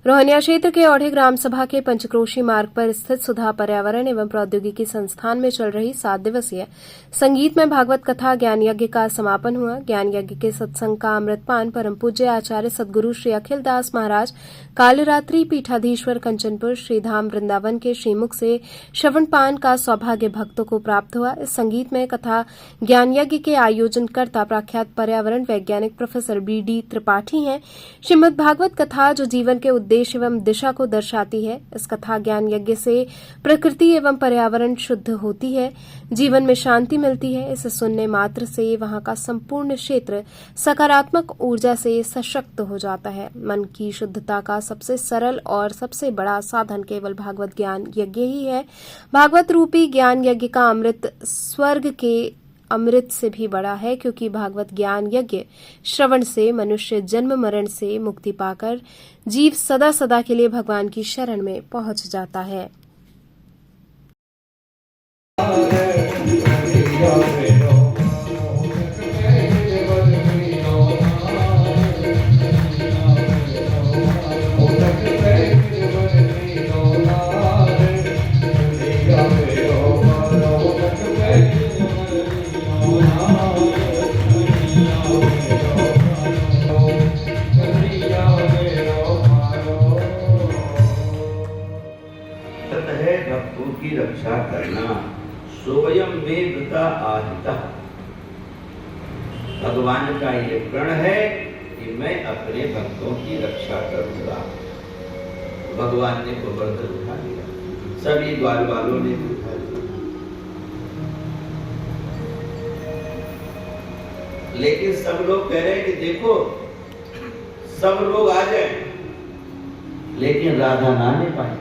रोहनिया क्षेत्र के औढ़े ग्राम सभा के पंचक्रोशी मार्ग पर स्थित सुधा पर्यावरण एवं प्रौद्योगिकी संस्थान में चल रही 7 दिवसीय संगीतमय भागवत कथा ज्ञान यज्ञ का समापन हुआ। ज्ञान यज्ञ के सत्संग का अमृतपान परम पूज्य आचार्य सदगुरु श्री अखिल दास महाराज कालरात्रि पीठाधीश्वर कंचनपुर श्रीधाम वृंदावन के श्रीमुख से श्रवणपान का सौभाग्य भक्तों को प्राप्त हुआ। इस संगीतमय कथा ज्ञान यज्ञ के आयोजनकर्ता प्रख्यात पर्यावरण वैज्ञानिक प्रोफेसर बी.डी. त्रिपाठी हैं। श्रीमद् भागवत कथा जो जीवन के उद्देश्य एवं दिशा को दर्शाती है। इस कथा ज्ञान यज्ञ से प्रकृति एवं पर्यावरण शुद्ध होती है, जीवन में शांति मिलती है। इसे सुनने मात्र से वहां का संपूर्ण क्षेत्र सकारात्मक ऊर्जा से सशक्त हो जाता है। मन की शुद्धता का सबसे सरल और सबसे बड़ा साधन केवल भागवत ज्ञान यज्ञ ही है। भागवत रूपी ज्ञान यज्ञ का अमृत स्वर्ग के अमृत से भी बड़ा है, क्योंकि भागवत ज्ञान यज्ञ श्रवण से मनुष्य जन्म मरण से मुक्ति पाकर जीव सदा सदा के लिए भगवान की शरण में पहुंच जाता है। भक्तों की रक्षा करना स्वयं वेदता आहिता। भगवान का ये प्रण है कि मैं अपने भक्तों की रक्षा करूंगा। भगवान ने गोवर्धन उठा लिया, सभी द्वार वालों ने उठा लिया, लेकिन सब लोग कह रहे हैं कि देखो सब लोग आ जाए, लेकिन राधा ना नहीं पाई।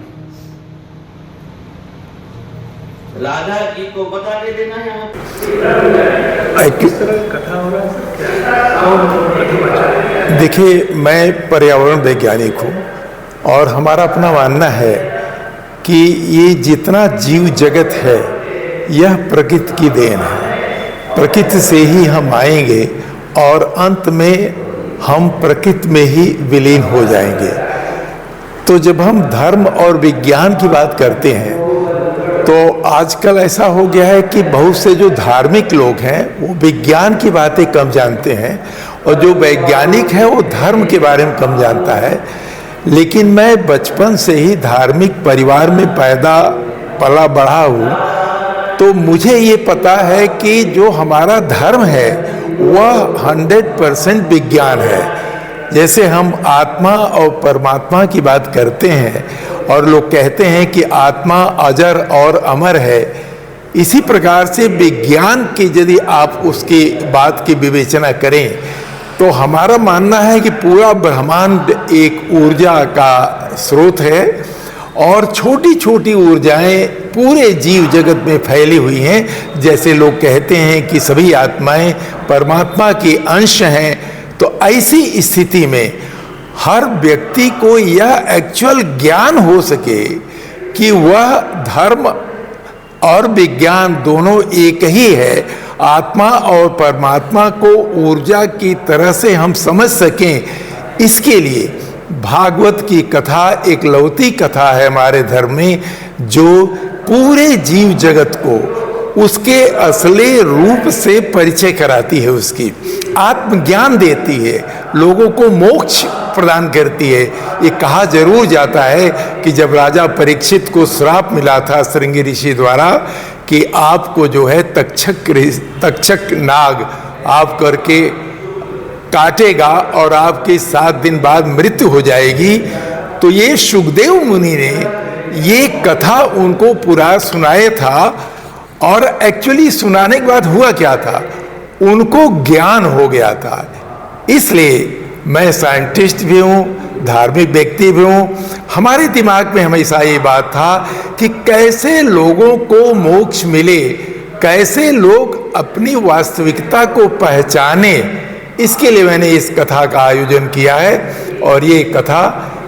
राधा जी को बता दे देना यहाँ किस तरह कथा हो रहा है। देखिए, मैं पर्यावरण वैज्ञानिक हूँ और हमारा अपना मानना है कि ये जितना जीव जगत है यह प्रकृति की देन है। प्रकृति से ही हम आएंगे और अंत में हम प्रकृति में ही विलीन हो जाएंगे। तो जब हम धर्म और विज्ञान की बात करते हैं तो आजकल ऐसा हो गया है कि बहुत से जो धार्मिक लोग हैं वो विज्ञान की बातें कम जानते हैं और जो वैज्ञानिक है वो धर्म के बारे में कम जानता है। लेकिन मैं बचपन से ही धार्मिक परिवार में पैदा पला बढ़ा हूँ, तो मुझे ये पता है कि जो हमारा धर्म है वह 100% विज्ञान है। जैसे हम आत्मा और परमात्मा की बात करते हैं और लोग कहते हैं कि आत्मा अजर और अमर है, इसी प्रकार से विज्ञान की यदि आप उसकी बात की विवेचना करें तो हमारा मानना है कि पूरा ब्रह्मांड एक ऊर्जा का स्रोत है और छोटी छोटी ऊर्जाएं पूरे जीव जगत में फैली हुई हैं। जैसे लोग कहते हैं कि सभी आत्माएं परमात्मा के अंश हैं, तो ऐसी स्थिति में हर व्यक्ति को यह एक्चुअल ज्ञान हो सके कि वह धर्म और विज्ञान दोनों एक ही है। आत्मा और परमात्मा को ऊर्जा की तरह से हम समझ सकें, इसके लिए भागवत की कथा एक लौती कथा है हमारे धर्म में, जो पूरे जीव जगत को उसके असली रूप से परिचय कराती है, उसकी आत्मज्ञान देती है, लोगों को मोक्ष प्रदान करती है। ये कहा जरूर जाता है कि जब राजा परीक्षित को श्राप मिला था श्रृंगी ऋषि द्वारा कि आपको जो है तक्षक नाग आप करके काटेगा और आपके 7 दिन बाद मृत्यु हो जाएगी, तो ये सुखदेव मुनि ने ये कथा उनको पूरा सुनाया था। और एक्चुअली सुनाने के बाद हुआ क्या था, उनको ज्ञान हो गया था। इसलिए मैं साइंटिस्ट भी हूँ, धार्मिक व्यक्ति भी हूँ। हमारे दिमाग में हमेशा ये बात था कि कैसे लोगों को मोक्ष मिले, कैसे लोग अपनी वास्तविकता को पहचाने, इसके लिए मैंने इस कथा का आयोजन किया है। और ये कथा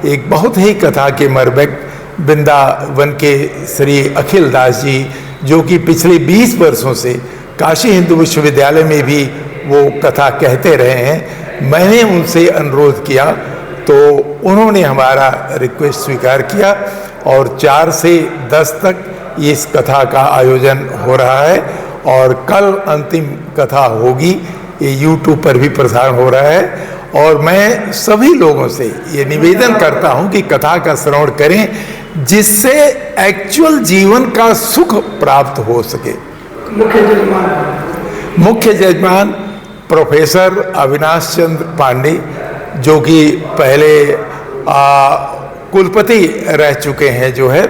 एक बहुत ही कथा के मर्मज्ञ वृंदावन के श्री अखिल दास जी, जो कि पिछले 20 वर्षों से काशी हिंदू विश्वविद्यालय में भी वो कथा कहते रहे हैं, मैंने उनसे अनुरोध किया तो उन्होंने हमारा रिक्वेस्ट स्वीकार किया और 4 से 10 तक इस कथा का आयोजन हो रहा है और कल अंतिम कथा होगी। ये YouTube पर भी प्रसारण हो रहा है और मैं सभी लोगों से ये निवेदन करता हूं कि कथा का श्रवण करें जिससे एक्चुअल जीवन का सुख प्राप्त हो सके। मुख्य जजमान प्रोफेसर अविनाश चंद्र पांडे, जो कि पहले कुलपति रह चुके हैं जो है,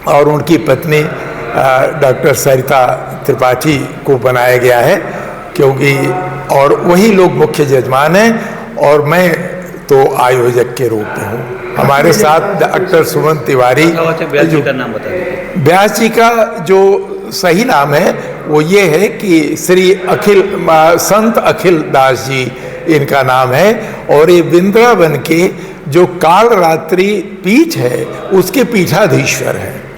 और उनकी पत्नी डॉक्टर सरिता त्रिपाठी को बनाया गया है, क्योंकि और वही लोग मुख्य जजमान हैं और मैं तो आयोजक के रूप में हूँ। हमारे साथ डॉक्टर सुमन तिवारी। व्यास जी का नाम बता दीजिए। व्यास जी का जो सही नाम है वो ये है कि श्री संत अखिल दास जी इनका नाम है, और ये वृंदावन के जो काल रात्रि पीठ है उसके पीठाधीश्वर है।